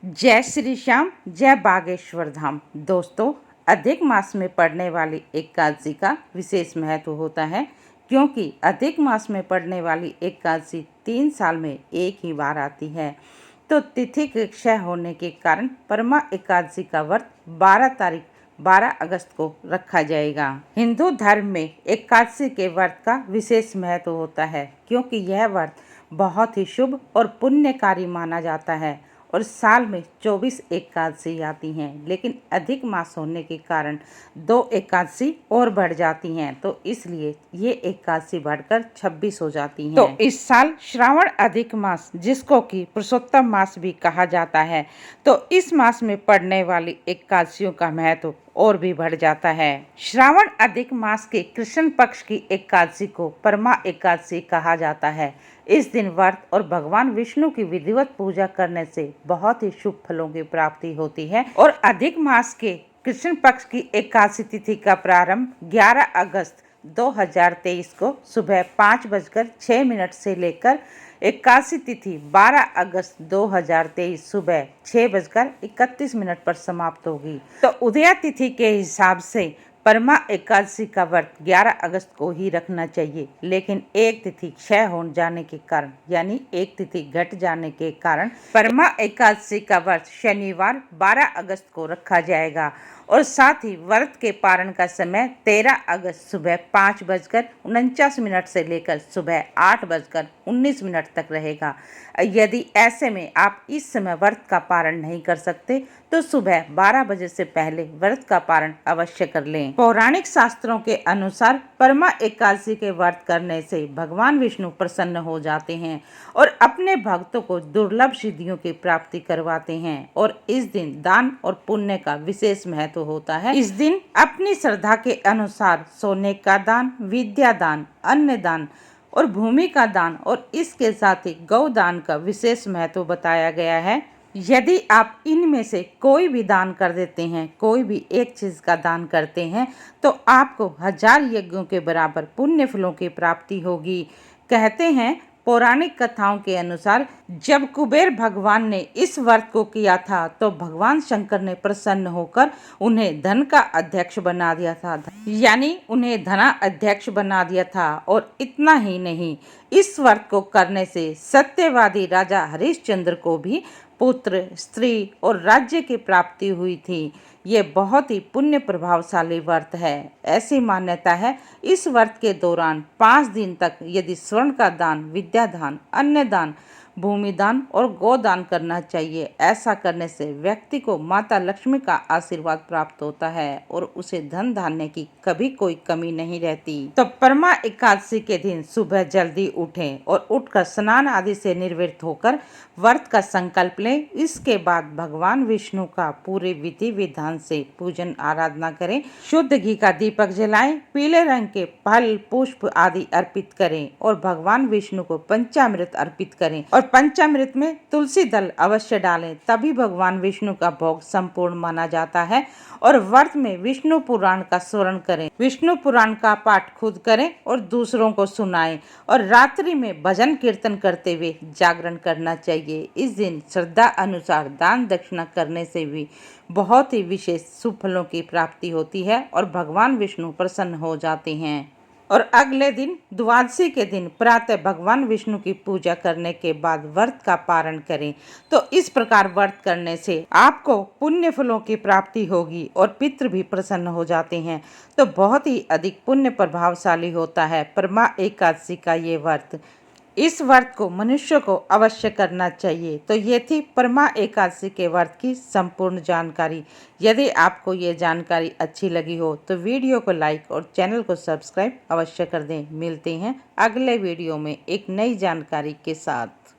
जय श्री श्याम, जय बागेश्वर धाम। दोस्तों, अधिक मास में पड़ने वाली एकादशी का विशेष महत्व होता है, क्योंकि अधिक मास में पड़ने वाली एकादशी 3 साल में एक ही बार आती है। तो तिथि के क्षय होने के कारण परमा एकादशी का व्रत 12 अगस्त को रखा जाएगा। हिंदू धर्म में एकादशी के व्रत का विशेष महत्व होता है, क्योंकि यह व्रत बहुत ही शुभ और पुण्यकारी माना जाता है और साल में 24 एकादशी आती हैं, लेकिन अधिक मास होने के कारण 2 एकादशी और बढ़ जाती हैं, तो इसलिए ये एकादशी बढ़कर 26 हो जाती हैं। तो इस साल श्रावण अधिक मास, जिसको कि पुरुषोत्तम मास भी कहा जाता है, तो इस मास में पड़ने वाली एकादशियों का महत्व और भी बढ़ जाता है। श्रावण अधिक मास के कृष्ण पक्ष की एकादशी को परमा एकादशी कहा जाता है। इस दिन व्रत और भगवान विष्णु की विधिवत पूजा करने से बहुत ही शुभ फलों की प्राप्ति होती है और अधिक मास के कृष्ण पक्ष की एकादशी तिथि का प्रारंभ 11 अगस्त 2023 को सुबह 5:06 से लेकर एकादशी तिथि 12 अगस्त 2023 सुबह 6:31 पर समाप्त होगी। तो उदया तिथि के हिसाब से परमा एकादशी का व्रत 11 अगस्त को ही रखना चाहिए, लेकिन एक तिथि क्षय हो जाने के कारण, यानी एक तिथि घट जाने के कारण परमा एकादशी का व्रत शनिवार 12 अगस्त को रखा जाएगा और साथ ही व्रत के पारण का समय 13 अगस्त सुबह 5:49 से लेकर सुबह 8:19 तक रहेगा। यदि ऐसे में आप इस समय व्रत का पारण नहीं कर सकते तो सुबह 12 बजे से पहले व्रत का पारण अवश्य कर लें। पौराणिक शास्त्रों के अनुसार परमा एकादशी के व्रत करने से भगवान विष्णु प्रसन्न हो जाते हैं और अपने भक्तों को दुर्लभ सिद्धियों की प्राप्ति करवाते हैं और इस दिन दान और पुण्य का विशेष महत्व होता है। इस दिन अपनी श्रद्धा के अनुसार सोने का दान, विद्या दान, अन्न दान और भूमि का दान और इसके साथ ही गौ दान का विशेष महत्व बताया गया है। यदि आप इनमें से कोई भी दान कर देते हैं, कोई भी एक चीज का दान करते हैं, तो आपको 1000 यज्ञों के बराबर पुण्य फलों की प्राप्ति होगी। कहते हैं पौराणिक कथाओं के अनुसार जब कुबेर भगवान ने इस व्रत को किया था तो भगवान शंकर ने प्रसन्न होकर उन्हें धन का अध्यक्ष बना दिया था, यानी उन्हें धना अध्यक्ष बना दिया था। और इतना ही नहीं, इस व्रत को करने से सत्यवादी राजा हरिश्चंद्र को भी पुत्र, स्त्री और राज्य की प्राप्ति हुई थी। ये बहुत ही पुण्य प्रभावशाली व्रत है। ऐसी मान्यता है इस व्रत के दौरान 5 दिन तक यदि स्वर्ण का दान, विद्या दान, अन्न दान, भूमि दान और गोदान करना चाहिए। ऐसा करने से व्यक्ति को माता लक्ष्मी का आशीर्वाद प्राप्त होता है और उसे धन धान्य की कभी कोई कमी नहीं रहती। तो परमा एकादशी के दिन सुबह जल्दी उठें और उठकर स्नान आदि से निवृत्त होकर व्रत का संकल्प लें। इसके बाद भगवान विष्णु का पूरे विधि विधान से पूजन आराधना करें। शुद्ध घी का दीपक जलाएं, पीले रंग के फल, पुष्प आदि अर्पित करें और भगवान विष्णु को पंचामृत अर्पित करें और पंचामृत में तुलसी दल अवश्य डालें, तभी भगवान विष्णु का भोग संपूर्ण माना जाता है। और व्रत में विष्णु पुराण का स्मरण करें, विष्णु पुराण का पाठ खुद करें और दूसरों को सुनाएं और रात्रि में भजन कीर्तन करते हुए जागरण करना चाहिए। इस दिन श्रद्धा अनुसार दान दक्षिणा करने से भी बहुत ही विशेष शुभ फलों की प्राप्ति होती है और भगवान विष्णु प्रसन्न हो जाते हैं। और अगले दिन द्वादशी के दिन प्रातः भगवान विष्णु की पूजा करने के बाद व्रत का पारण करें। तो इस प्रकार व्रत करने से आपको पुण्य फलों की प्राप्ति होगी और पितृ भी प्रसन्न हो जाते हैं। तो बहुत ही अधिक पुण्य प्रभावशाली होता है परमा एकादशी का ये व्रत। इस व्रत को मनुष्य को अवश्य करना चाहिए। तो ये थी परमा एकादशी के व्रत की संपूर्ण जानकारी। यदि आपको ये जानकारी अच्छी लगी हो तो वीडियो को लाइक और चैनल को सब्सक्राइब अवश्य कर दें। मिलते हैं अगले वीडियो में एक नई जानकारी के साथ।